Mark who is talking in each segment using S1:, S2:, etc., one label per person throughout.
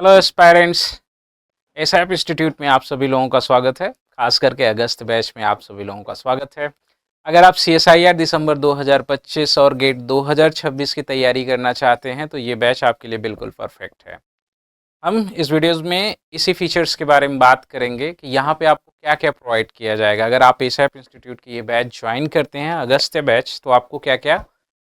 S1: Hello aspirants, एसएप institute में आप सभी लोगों का स्वागत है। खास करके अगस्त बैच में आप सभी लोगों का स्वागत है। अगर आप सीएसआईआर दिसंबर 2025 और गेट 2026 की तैयारी करना चाहते हैं तो ये बैच आपके लिए बिल्कुल परफेक्ट है। हम इस वीडियोस में इसी फीचर्स के बारे में बात करेंगे कि यहाँ पे आपको क्या क्या प्रोवाइड किया जाएगा। अगर आप एसएप इंस्टीट्यूट की ये बैच ज्वाइन करते हैं अगस्त बैच, तो आपको क्या क्या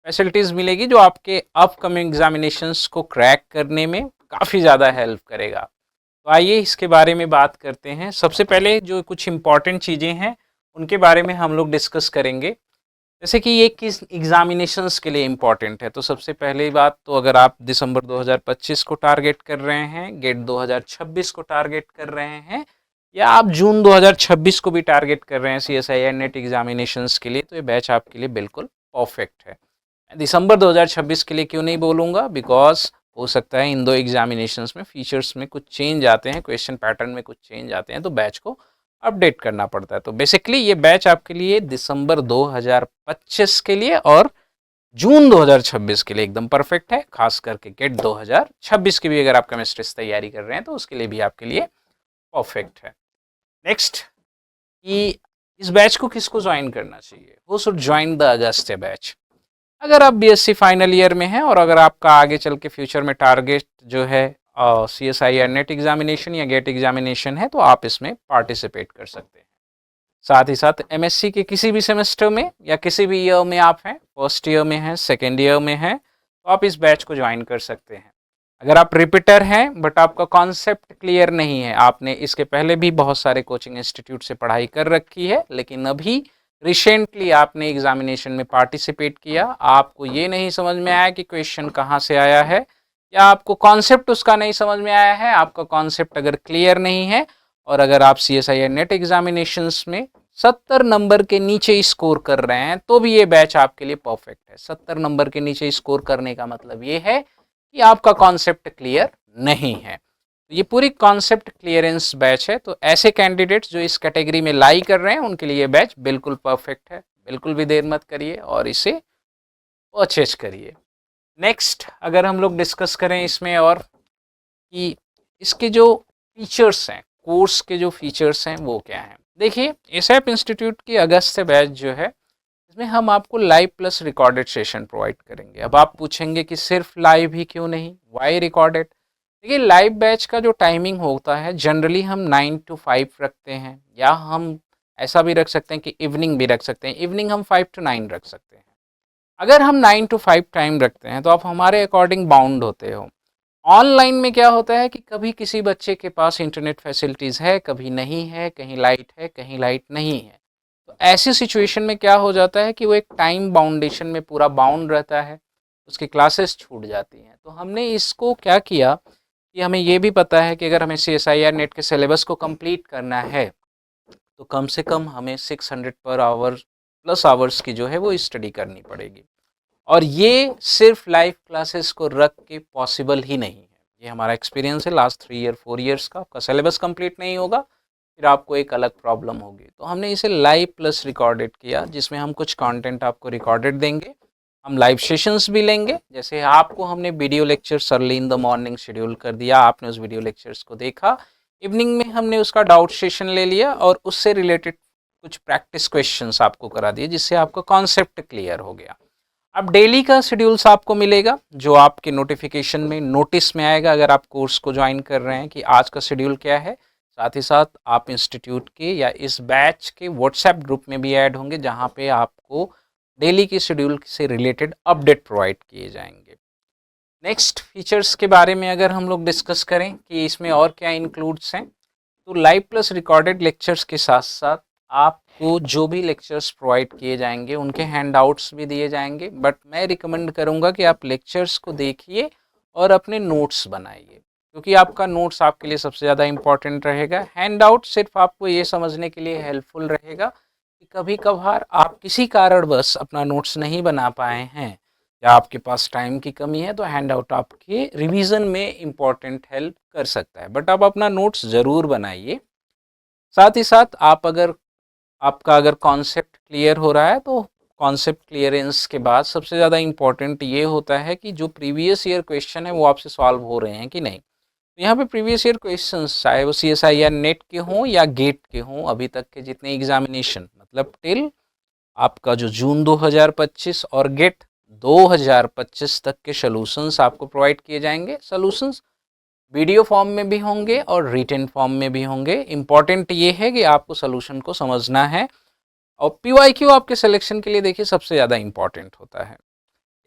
S1: फैसिलिटीज़ मिलेगी जो आपके अपकमिंग एग्जामिनेशंस को क्रैक करने में काफ़ी ज़्यादा हेल्प करेगा। तो आइए इसके बारे में बात करते हैं। सबसे पहले जो कुछ इम्पॉर्टेंट चीज़ें हैं उनके बारे में हम लोग डिस्कस करेंगे, जैसे कि ये किस एग्जामिनेशंस के लिए इम्पॉर्टेंट है। तो सबसे पहली बात, तो अगर आप दिसंबर 2025 को टारगेट कर रहे हैं, गेट 2026 को टारगेट कर रहे हैं, या आप जून 2026 को भी टारगेट कर रहे हैं सीएसआईआर नेट एग्जामिनेशंस के लिए, तो ये बैच आपके लिए बिल्कुल परफेक्ट है। दिसंबर 2026 के लिए क्यों नहीं बोलूँगा, बिकॉज हो सकता है इन दो एग्जामिनेशंस में फीचर्स में कुछ चेंज आते हैं, क्वेश्चन पैटर्न में कुछ चेंज आते हैं, तो बैच को अपडेट करना पड़ता है। तो बेसिकली ये बैच आपके लिए दिसंबर 2025 के लिए और जून 2026 के लिए एकदम परफेक्ट है। खास करके गेट 2026 की भी अगर आप केमिस्ट्री से तैयारी कर रहे हैं तो उसके लिए भी आपके लिए परफेक्ट है। नेक्स्ट, कि इस बैच को किसको ज्वाइन करना चाहिए, वो should join the August batch. अगर आप बीएससी फाइनल ईयर में हैं और अगर आपका आगे चल के फ्यूचर में टारगेट जो है सीएसआईआर नेट एग्जामिनेशन या गेट एग्जामिनेशन है, तो आप इसमें पार्टिसिपेट कर सकते हैं। साथ ही साथ एमएससी के किसी भी सेमेस्टर में या किसी भी ईयर में आप हैं, फर्स्ट ईयर में हैं, सेकेंड ईयर में हैं, तो आप इस बैच को ज्वाइन कर सकते हैं। अगर आप रिपीटर हैं बट आपका कॉन्सेप्ट क्लियर नहीं है, आपने इसके पहले भी बहुत सारे कोचिंग इंस्टीट्यूट से पढ़ाई कर रखी है लेकिन अभी रिसेंटली आपने एग्जामिनेशन में पार्टिसिपेट किया, आपको ये नहीं समझ में आया कि क्वेश्चन कहाँ से आया है, या आपको कॉन्सेप्ट उसका नहीं समझ में आया है, आपका कॉन्सेप्ट अगर क्लियर नहीं है, और अगर आप सीएसआईआर नेट एग्जामिनेशंस में 70 नंबर के नीचे स्कोर कर रहे हैं तो भी ये बैच आपके लिए परफेक्ट है। 70 नंबर के नीचे स्कोर करने का मतलब ये है कि आपका कॉन्सेप्ट क्लियर नहीं है। तो ये पूरी कॉन्सेप्ट क्लियरेंस बैच है। तो ऐसे कैंडिडेट्स जो इस कैटेगरी में लाई कर रहे हैं उनके लिए ये बैच बिल्कुल परफेक्ट है। बिल्कुल भी देर मत करिए और इसे परचेज करिए। नेक्स्ट, अगर हम लोग डिस्कस करें इसमें और कि इसके जो फीचर्स हैं, कोर्स के जो फीचर्स हैं वो क्या हैं। देखिए, एसएप इंस्टीट्यूट की अगस्त से बैच जो है इसमें हम आपको live plus recorded session provide करेंगे। अब आप पूछेंगे कि सिर्फ लाइव ही क्यों नहीं, वाई रिकॉर्डेड। देखिए, लाइव बैच का जो टाइमिंग होता है जनरली हम 9 to 5 रखते हैं, या हम ऐसा भी रख सकते हैं कि इवनिंग भी रख सकते हैं। इवनिंग हम 5 to 9 रख सकते हैं। अगर हम 9 to 5 टाइम रखते हैं तो आप हमारे अकॉर्डिंग बाउंड होते हो। ऑनलाइन में क्या होता है कि कभी किसी बच्चे के पास इंटरनेट फैसिलिटीज़ है, कभी नहीं है, कहीं लाइट है, कहीं लाइट नहीं है। तो ऐसी सिचुएशन में क्या हो जाता है कि वो एक टाइम बाउंडेशन में पूरा बाउंड रहता है, उसकी क्लासेस छूट जाती हैं। तो हमने इसको क्या किया कि हमें ये भी पता है कि अगर हमें सीएसआईआर नेट के सिलेबस को कंप्लीट करना है तो कम से कम हमें 600 पर आवर प्लस आवर्स की जो है वो स्टडी करनी पड़ेगी, और ये सिर्फ लाइव क्लासेस को रख के पॉसिबल ही नहीं है। ये हमारा एक्सपीरियंस है लास्ट 3 ईयर 4 ईयर्स का। आपका सिलेबस कंप्लीट नहीं होगा फिर आपको एक अलग प्रॉब्लम होगी। तो हमने इसे लाइव प्लस रिकॉर्डेड किया, जिसमें हम कुछ कंटेंट आपको रिकॉर्डेड देंगे, हम लाइव सेशंस भी लेंगे। जैसे आपको हमने video lectures early in the morning schedule कर दिया, आपने उस वीडियो लेक्चर्स को देखा, इवनिंग में हमने उसका डाउट सेशन ले लिया और उससे रिलेटेड कुछ प्रैक्टिस क्वेश्चंस आपको करा दिए, जिससे आपका कॉन्सेप्ट क्लियर हो गया। अब डेली का शेड्यूल्स आपको मिलेगा जो आपके नोटिफिकेशन में नोटिस में आएगा अगर आप कोर्स को ज्वाइन कर रहे हैं कि आज का शेड्यूल क्या है। साथ ही साथ आप इंस्टीट्यूट के या इस बैच के व्हाट्सएप ग्रुप में भी ऐड होंगे, जहां पे आपको डेली की शेड्यूल से रिलेटेड अपडेट प्रोवाइड किए जाएंगे। नेक्स्ट, फीचर्स के बारे में अगर हम लोग डिस्कस करें कि इसमें और क्या इंक्लूड्स हैं, तो लाइव प्लस रिकॉर्डेड लेक्चर्स के साथ साथ आपको जो भी लेक्चर्स प्रोवाइड किए जाएंगे उनके हैंडआउट्स भी दिए जाएंगे। बट मैं रिकमेंड करूंगा कि आप लेक्चर्स को देखिए और अपने नोट्स बनाइए, क्योंकि आपका नोट्स आपके लिए सबसे ज़्यादा इंपॉर्टेंट रहेगा। हैंडआउट सिर्फ आपको ये समझने के लिए हेल्पफुल रहेगा कि कभी कभार आप किसी कारणवश अपना नोट्स नहीं बना पाए हैं या आपके पास टाइम की कमी है, तो हैंडआउट आपके रिवीजन में इम्पॉर्टेंट हेल्प कर सकता है। बट आप अपना नोट्स ज़रूर बनाइए। साथ ही साथ आपका अगर कॉन्सेप्ट क्लियर हो रहा है तो कॉन्सेप्ट क्लियरेंस के बाद सबसे ज़्यादा इम्पॉर्टेंट ये होता है कि जो प्रीवियस ईयर क्वेश्चन है वो आपसे सॉल्व हो रहे हैं कि नहीं। तो यहाँ पे प्रीवियस ईयर क्वेश्चंस चाहे वो CSIR नेट के हों या गेट के हों, अभी तक के जितने एग्जामिनेशन मतलब टिल आपका जो जून 2025 और गेट 2025 तक के सॉल्यूशंस आपको प्रोवाइड किए जाएंगे। सॉल्यूशंस वीडियो फॉर्म में भी होंगे और रिटन फॉर्म में भी होंगे। इंपॉर्टेंट ये है कि आपको सॉल्यूशन को समझना है और PYQ आपके सिलेक्शन के लिए देखिए सबसे ज़्यादा इंपॉर्टेंट होता है।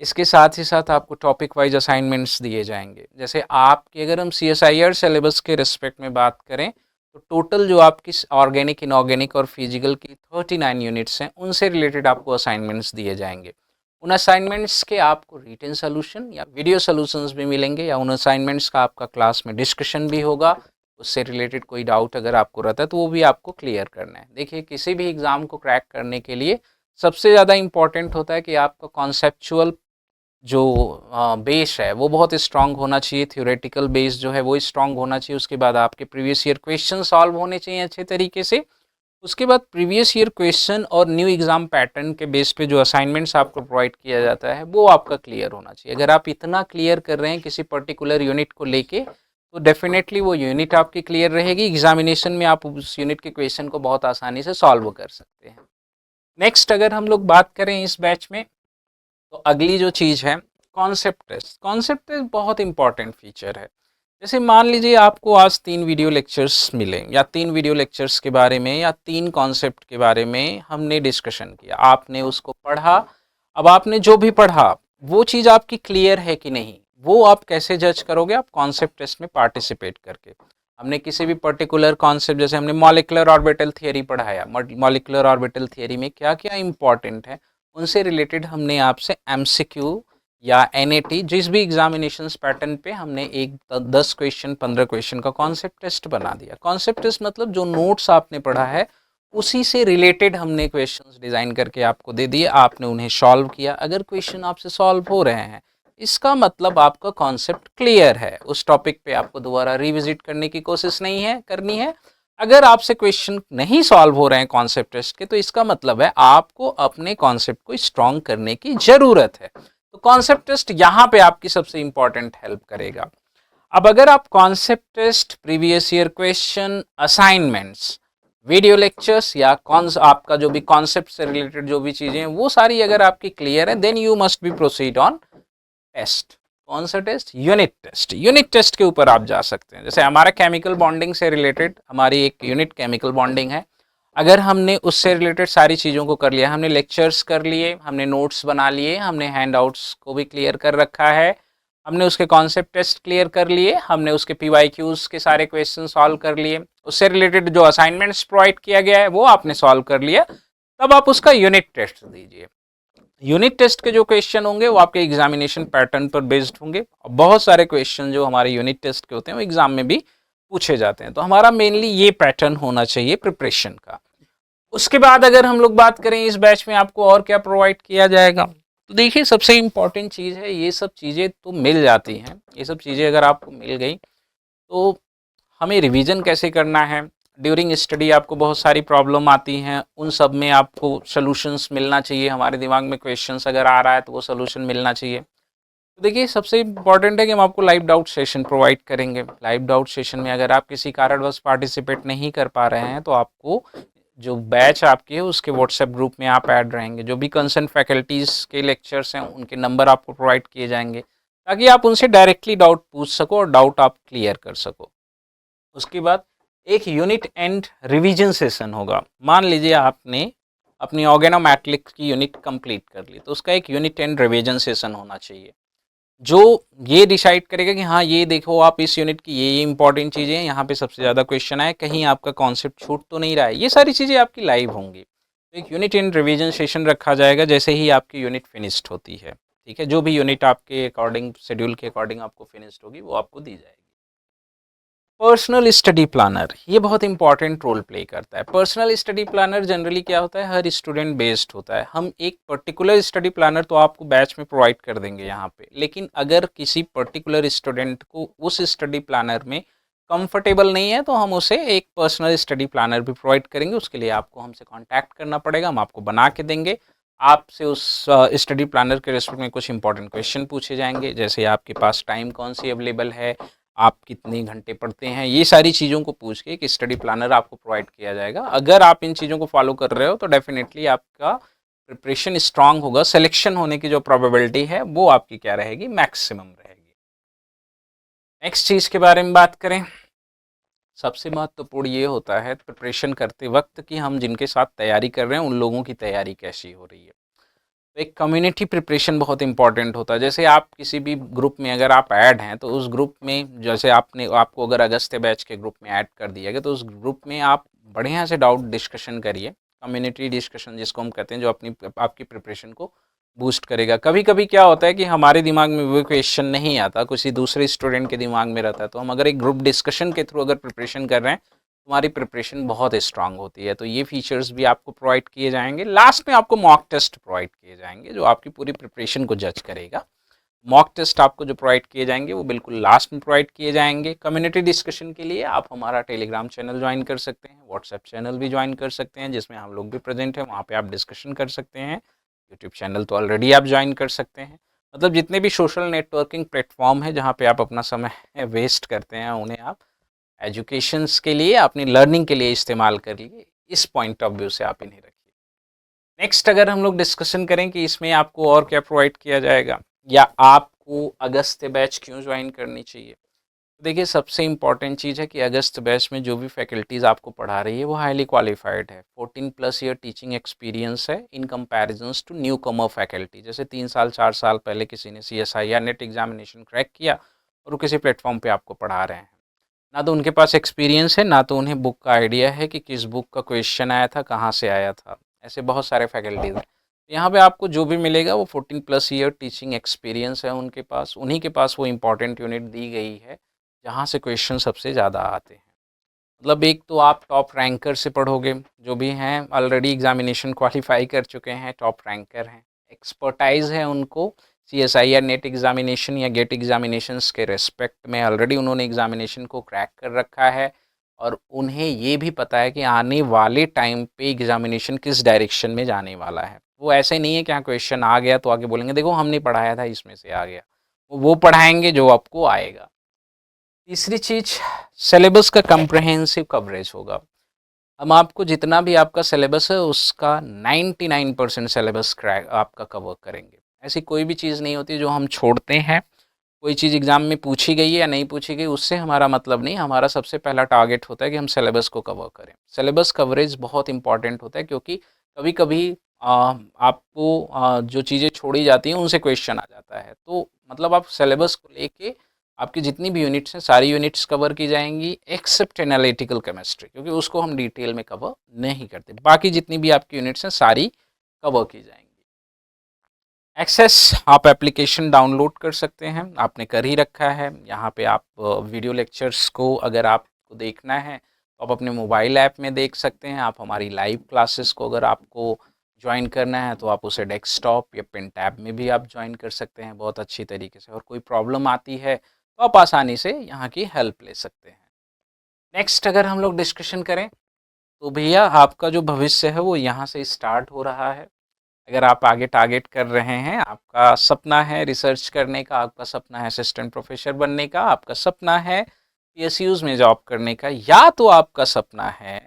S1: इसके साथ ही साथ आपको टॉपिक वाइज असाइनमेंट्स दिए जाएंगे। जैसे आपके अगर हम CSIR सिलेबस के रिस्पेक्ट में बात करें तो टोटल जो आपकी ऑर्गेनिक, इनऑर्गेनिक और फिजिकल की 39 यूनिट्स हैं, उनसे रिलेटेड आपको असाइनमेंट्स दिए जाएंगे। उन असाइनमेंट्स के आपको रिटन सोल्यूशन या वीडियो सोल्यूशंस भी मिलेंगे या उन असाइनमेंट्स का आपका क्लास में डिस्कशन भी होगा। उससे रिलेटेड कोई डाउट अगर आपको रहता है तो वो भी आपको क्लियर करना है। देखिए किसी भी एग्ज़ाम को क्रैक करने के लिए सबसे ज़्यादा इम्पॉर्टेंट होता है कि आपका कॉन्सेप्चुअल जो बेस है वो बहुत स्ट्रांग होना चाहिए। थ्योरेटिकल बेस जो है वो स्ट्रांग होना चाहिए। उसके बाद आपके प्रीवियस ईयर क्वेश्चन सॉल्व होने चाहिए अच्छे तरीके से। उसके बाद प्रीवियस ईयर क्वेश्चन और न्यू एग्जाम पैटर्न के बेस पे जो असाइनमेंट्स आपको प्रोवाइड किया जाता है वो आपका क्लियर होना चाहिए। अगर आप इतना क्लियर कर रहे हैं किसी पर्टिकुलर यूनिट को लेके तो डेफिनेटली वो यूनिट आपकी क्लियर रहेगी। एग्जामिनेशन में आप उस यूनिट के क्वेश्चन को बहुत आसानी से सॉल्व कर सकते हैं। नेक्स्ट अगर हम लोग बात करें इस बैच में तो अगली जो चीज़ है कॉन्सेप्ट टेस्ट। कॉन्सेप्ट टेस्ट बहुत इंपॉर्टेंट फीचर है। जैसे मान लीजिए आपको आज 3 वीडियो लेक्चर्स मिले या 3 वीडियो लेक्चर्स के बारे में या 3 कॉन्सेप्ट के बारे में हमने डिस्कशन किया, आपने उसको पढ़ा। अब आपने जो भी पढ़ा वो चीज़ आपकी क्लियर है कि नहीं, वो आप कैसे जज करोगे? आप कॉन्सेप्ट टेस्ट में पार्टिसिपेट करके। हमने किसी भी पर्टिकुलर कॉन्सेप्ट, जैसे हमने मॉलिक्यूलर ऑर्बिटल थियरी पढ़ाया, मॉलिक्यूलर ऑर्बिटल थियरी में क्या क्या इंपॉर्टेंट है उनसे रिलेटेड हमने आपसे MCQ या NAT जिस भी एग्जामिनेशन पैटर्न पे हमने एक 10 क्वेश्चन 15 क्वेश्चन का कॉन्सेप्ट टेस्ट बना दिया। कॉन्सेप्ट टेस्ट मतलब जो नोट्स आपने पढ़ा है उसी से रिलेटेड हमने क्वेश्चंस डिज़ाइन करके आपको दे दिए, आपने उन्हें सॉल्व किया। अगर क्वेश्चन आपसे सॉल्व हो रहे हैं इसका मतलब आपका कॉन्सेप्ट क्लियर है, उस टॉपिक पे आपको दोबारा रिविजिट करने की कोशिश नहीं है करनी है। अगर आपसे क्वेश्चन नहीं सॉल्व हो रहे हैं कॉन्सेप्ट टेस्ट के तो इसका मतलब है आपको अपने कॉन्सेप्ट को स्ट्रॉन्ग करने की ज़रूरत है। तो कॉन्सेप्ट टेस्ट यहाँ पे आपकी सबसे इंपॉर्टेंट हेल्प करेगा। अब अगर आप concept test, previous year question, assignments, video lectures या आपका जो भी कॉन्सेप्ट से रिलेटेड जो भी चीज़ें हैं वो सारी अगर आपकी क्लियर है then you must be proceed on test. कौन सा test? Unit test. Unit test के ऊपर आप जा सकते हैं। जैसे हमारा केमिकल बॉन्डिंग से रिलेटेड हमारी एक यूनिट केमिकल बॉन्डिंग है। अगर हमने उससे रिलेटेड सारी चीज़ों को कर लिया, हमने लेक्चर्स कर लिए, हमने नोट्स बना लिए, हमने हैंडआउट्स को भी क्लियर कर रखा है, हमने उसके कॉन्सेप्ट टेस्ट क्लियर कर लिए, हमने उसके PYQs के सारे क्वेश्चन सॉल्व कर लिए, उससे रिलेटेड जो असाइनमेंट्स प्रोवाइड किया गया है वो आपने सॉल्व कर लिया, तब आप उसका यूनिट टेस्ट दीजिए। यूनिट टेस्ट के जो क्वेश्चन होंगे वो आपके एग्जामिनेशन पैटर्न पर बेस्ड होंगे और बहुत सारे क्वेश्चन जो हमारे यूनिट टेस्ट के होते हैं वो एग्जाम में भी पूछे जाते हैं। तो हमारा मेनली ये पैटर्न होना चाहिए प्रिपरेशन का। उसके बाद अगर हम लोग बात करें इस बैच में आपको और क्या प्रोवाइड किया जाएगा, तो देखिए सबसे इम्पॉर्टेंट चीज़ है, ये सब चीज़ें तो मिल जाती हैं, ये सब चीज़ें अगर आपको मिल गई तो हमें रिवीजन कैसे करना है। ड्यूरिंग स्टडी आपको बहुत सारी प्रॉब्लम आती हैं, उन सब में आपको सॉल्यूशंस मिलना चाहिए। हमारे दिमाग में क्वेश्चंस अगर आ रहा है तो वो सॉल्यूशन मिलना चाहिए। तो देखिए सबसे इम्पॉर्टेंट है कि हम आपको लाइव डाउट सेशन प्रोवाइड करेंगे। लाइव डाउट सेशन में अगर आप किसी कारणवश पार्टिसिपेट नहीं कर पा रहे हैं तो आपको जो बैच आपकी है उसके व्हाट्सएप ग्रुप में आप ऐड रहेंगे। जो भी कंसर्न फैकल्टीज़ के लेक्चर्स हैं उनके नंबर आपको प्रोवाइड किए जाएंगे ताकि आप उनसे डायरेक्टली डाउट पूछ सको और डाउट आप क्लियर कर सको। उसके बाद एक यूनिट एंड रिवीजन सेशन होगा। मान लीजिए आपने अपनी ऑर्गेनोमेटिक्स की यूनिट कंप्लीट कर ली तो उसका एक यूनिट एंड रिवीजन सेशन होना चाहिए जो ये डिसाइड करेगा कि हाँ ये देखो आप इस यूनिट की ये इंपॉर्टेंट चीज़ें हैं, यहाँ पे सबसे ज़्यादा क्वेश्चन आए, कहीं आपका कॉन्सेप्ट छूट तो नहीं रहा है। ये सारी चीज़ें आपकी लाइव होंगी। तो एक यूनिट एंड रिवीजन सेशन रखा जाएगा जैसे ही आपकी यूनिट फिनिश्ड होती है। ठीक है, जो भी यूनिट आपके अकॉर्डिंग शेड्यूल के अकॉर्डिंग आपको फिनिश्ड होगी वो आपको दी जाएगी। पर्सनल स्टडी प्लानर ये बहुत इंपॉर्टेंट रोल प्ले करता है। पर्सनल स्टडी प्लानर जनरली क्या होता है, हर स्टूडेंट बेस्ड होता है। हम एक पर्टिकुलर स्टडी प्लानर तो आपको बैच में प्रोवाइड कर देंगे यहाँ पे, लेकिन अगर किसी पर्टिकुलर स्टूडेंट को उस स्टडी प्लानर में कंफर्टेबल नहीं है तो हम उसे एक पर्सनल स्टडी प्लानर भी प्रोवाइड करेंगे। उसके लिए आपको हमसे कॉन्टैक्ट करना पड़ेगा, हम आपको बना के देंगे। आपसे उस स्टडी प्लानर के रिस्पेक्ट में कुछ इंपॉर्टेंट क्वेश्चन पूछे जाएंगे, जैसे आपके पास टाइम कौन सी अवेलेबल है, आप कितने घंटे पढ़ते हैं, ये सारी चीज़ों को पूछ के एक स्टडी प्लानर आपको प्रोवाइड किया जाएगा। अगर आप इन चीज़ों को फॉलो कर रहे हो तो डेफिनेटली आपका प्रिपरेशन स्ट्रांग होगा, सिलेक्शन होने की जो प्रोबेबिलिटी है वो आपकी क्या रहेगी, मैक्सिमम रहेगी। नेक्स्ट चीज़ के बारे में बात करें, सबसे महत्वपूर्ण ये होता है प्रिपरेशन करते वक्त कि हम जिनके साथ तैयारी कर रहे हैं उन लोगों की तैयारी कैसी हो रही है। तो एक कम्युनिटी प्रिपरेशन बहुत इंपॉर्टेंट होता है। जैसे आप किसी भी ग्रुप में अगर आप ऐड हैं तो उस ग्रुप में, जैसे आपको अगर अगस्त्य बैच के ग्रुप में ऐड कर दिया गया तो उस ग्रुप में आप बढ़िया से डाउट डिस्कशन करिए, कम्युनिटी डिस्कशन जिसको हम कहते हैं, जो आपकी प्रिपरेशन को बूस्ट करेगा। कभी कभी क्या होता है कि हमारे दिमाग में वो क्वेश्चन नहीं आता, किसी दूसरे स्टूडेंट के दिमाग में रहता है, तो हम अगर एक ग्रुप डिस्कशन के थ्रू अगर प्रिपरेशन कर रहे हैं, हमारी प्रिपरेशन बहुत स्ट्रांग होती है। तो ये फीचर्स भी आपको प्रोवाइड किए जाएंगे। लास्ट में आपको मॉक टेस्ट प्रोवाइड किए जाएंगे जो आपकी पूरी प्रिपरेशन को जज करेगा। मॉक टेस्ट आपको जो प्रोवाइड किए जाएंगे वो बिल्कुल लास्ट में प्रोवाइड किए जाएंगे। कम्युनिटी डिस्कशन के लिए आप हमारा टेलीग्राम चैनल ज्वाइन कर सकते हैं, व्हाट्सएप चैनल भी ज्वाइन कर सकते हैं जिसमें हम लोग भी प्रेजेंट हैं, वहाँ पे आप डिस्कशन कर सकते हैं। यूट्यूब चैनल तो ऑलरेडी आप ज्वाइन कर सकते हैं। मतलब जितने भी सोशल नेटवर्किंग प्लेटफॉर्म है जहाँ पे आप अपना समय वेस्ट करते हैं, उन्हें आप एजुकेशंस के लिए, अपनी लर्निंग के लिए इस्तेमाल कर लिए। इस पॉइंट ऑफ व्यू से आप इन्हें रखिए। नेक्स्ट अगर हम लोग डिस्कशन करें कि इसमें आपको और क्या प्रोवाइड किया जाएगा या आपको अगस्त बैच क्यों ज्वाइन करनी चाहिए, तो देखिए सबसे इंपॉर्टेंट चीज़ है कि अगस्त बैच में जो भी फैकल्टीज़ आपको पढ़ा रही है वो हाईली क्वालिफाइड है। 14+ ईयर टीचिंग एक्सपीरियंस है in comparisons to newcomer faculty. जैसे 3 साल 4 साल पहले किसी ने CSI या नेट एग्जामिनेशन क्रैक किया और वो किसी प्लेटफॉर्म पे आपको पढ़ा रहे हैं, ना तो उनके पास एक्सपीरियंस है, ना तो उन्हें बुक का आइडिया है कि किस बुक का क्वेश्चन आया था, कहाँ से आया था। ऐसे बहुत सारे फैकल्टीज़ हैं। यहाँ पे आपको जो भी मिलेगा वो 14+ ईयर टीचिंग एक्सपीरियंस है उनके पास, उन्हीं के पास वो इंपॉर्टेंट यूनिट दी गई है जहाँ से क्वेश्चन सबसे ज़्यादा आते हैं। मतलब एक तो आप टॉप रैंकर से पढ़ोगे, जो भी हैं ऑलरेडी एग्जामिनेशन क्वालिफाई कर चुके हैं, टॉप रैंकर हैं, एक्सपर्टाइज है उनको CSI या नेट एग्जामिनेशन या गेट एग्जामिनेशंस के रेस्पेक्ट में, ऑलरेडी उन्होंने एग्जामिनेशन को क्रैक कर रखा है और उन्हें ये भी पता है कि आने वाले टाइम पे एग्जामिनेशन किस डायरेक्शन में जाने वाला है। वो ऐसे नहीं है कि हाँ क्वेश्चन आ गया तो आगे बोलेंगे देखो हमने पढ़ाया था इसमें से आ गया, वो पढ़ाएंगे जो आपको आएगा। तीसरी चीज़, सिलेबस का कम्प्रहेंसिव कवरेज होगा। हम आपको जितना भी आपका सिलेबस है उसका 99% सिलेबस क्रैक आपका कवर करेंगे। ऐसी कोई भी चीज़ नहीं होती जो हम छोड़ते हैं। कोई चीज़ एग्ज़ाम में पूछी गई है या नहीं पूछी गई उससे हमारा मतलब नहीं, हमारा सबसे पहला टारगेट होता है कि हम सिलेबस को कवर करें। सिलेबस कवरेज बहुत इंपॉर्टेंट होता है क्योंकि कभी कभी आपको जो चीज़ें छोड़ी जाती हैं उनसे क्वेश्चन आ जाता है। तो मतलब आप सिलेबस को लेके आपकी जितनी भी यूनिट्स हैं सारी यूनिट्स कवर की जाएंगी एक्सेप्ट एनालिटिकल केमिस्ट्री, क्योंकि उसको हम डिटेल में कवर नहीं करते। बाकी जितनी भी आपकी यूनिट्स हैं सारी कवर की जाएंगी। एक्सेस, आप एप्लीकेशन डाउनलोड कर सकते हैं, आपने कर ही रखा है। यहाँ पे आप वीडियो लेक्चर्स को अगर आपको देखना है तो आप अपने मोबाइल ऐप में देख सकते हैं। आप हमारी लाइव क्लासेस को अगर आपको ज्वाइन करना है तो आप उसे डेस्कटॉप या पेन टैब में भी आप ज्वाइन कर सकते हैं बहुत अच्छी तरीके से, और कोई प्रॉब्लम आती है तो आप आसानी से यहाँ की हेल्प ले सकते हैं। नेक्स्ट अगर हम लोग डिस्कशन करें तो भैया आपका जो भविष्य है वो यहाँ से स्टार्ट हो रहा है। अगर आप आगे टारगेट कर रहे हैं, आपका सपना है रिसर्च करने का, आपका सपना है असिस्टेंट प्रोफेसर बनने का, आपका सपना है PSUs में जॉब करने का, या तो आपका सपना है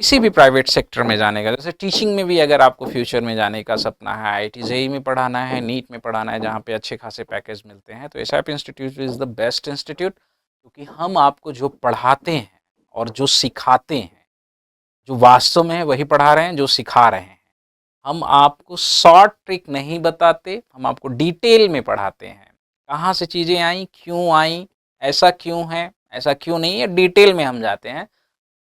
S1: किसी भी प्राइवेट सेक्टर में जाने का, जैसे टीचिंग में भी अगर आपको फ्यूचर में जाने का सपना है, IIT JEE में पढ़ाना है, नीट में पढ़ाना है जहाँ पे अच्छे खासे पैकेज मिलते हैं, तो SIP institute is the best institute, क्योंकि हम आपको जो पढ़ाते हैं और जो सिखाते हैं, जो वास्तव में है वही पढ़ा रहे हैं, जो सिखा रहे हैं। हम आपको शॉर्ट ट्रिक नहीं बताते, हम आपको डिटेल में पढ़ाते हैं। कहाँ से चीज़ें आई, क्यों आई, ऐसा क्यों है, ऐसा क्यों नहीं है, डिटेल में हम जाते हैं।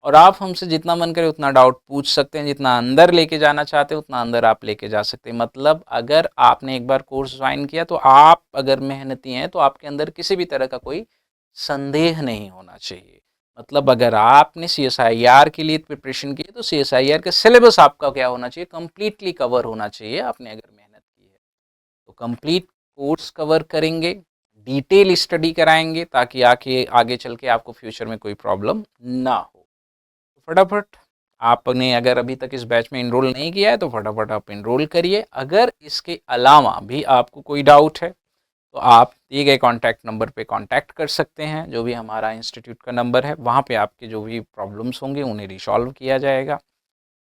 S1: और आप हमसे जितना मन करे उतना डाउट पूछ सकते हैं, जितना अंदर लेके जाना चाहते हैं उतना अंदर आप लेके जा सकते हैं। मतलब अगर आपने एक बार कोर्स ज्वाइन किया तो आप अगर मेहनती हैं तो आपके अंदर किसी भी तरह का कोई संदेह नहीं होना चाहिए। मतलब अगर आपने CSIR के लिए प्रिपरेशन की है तो CSIR का सिलेबस आपका क्या होना चाहिए, कंप्लीटली कवर होना चाहिए। आपने अगर मेहनत की है तो कंप्लीट कोर्स कवर करेंगे, डिटेल स्टडी कराएंगे ताकि आगे चल के आपको फ्यूचर में कोई प्रॉब्लम ना हो। तो फटाफट आपने अगर अभी तक इस बैच में इनरोल नहीं किया है तो फटाफट आप इनरोल करिए। अगर इसके अलावा भी आपको कोई डाउट है तो आप दिए गए कॉन्टैक्ट नंबर पे कॉन्टैक्ट कर सकते हैं, जो भी हमारा इंस्टीट्यूट का नंबर है, वहाँ पे आपके जो भी प्रॉब्लम्स होंगे उन्हें रिसॉल्व किया जाएगा।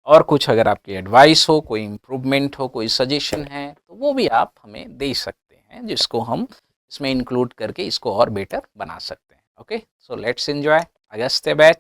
S1: और कुछ अगर आपकी एडवाइस हो, कोई इम्प्रूवमेंट हो, कोई सजेशन है, तो वो भी आप हमें दे सकते हैं, जिसको हम इसमें इंक्लूड करके इसको और बेटर बना सकते हैं। Okay, so let's enjoy Agastya batch.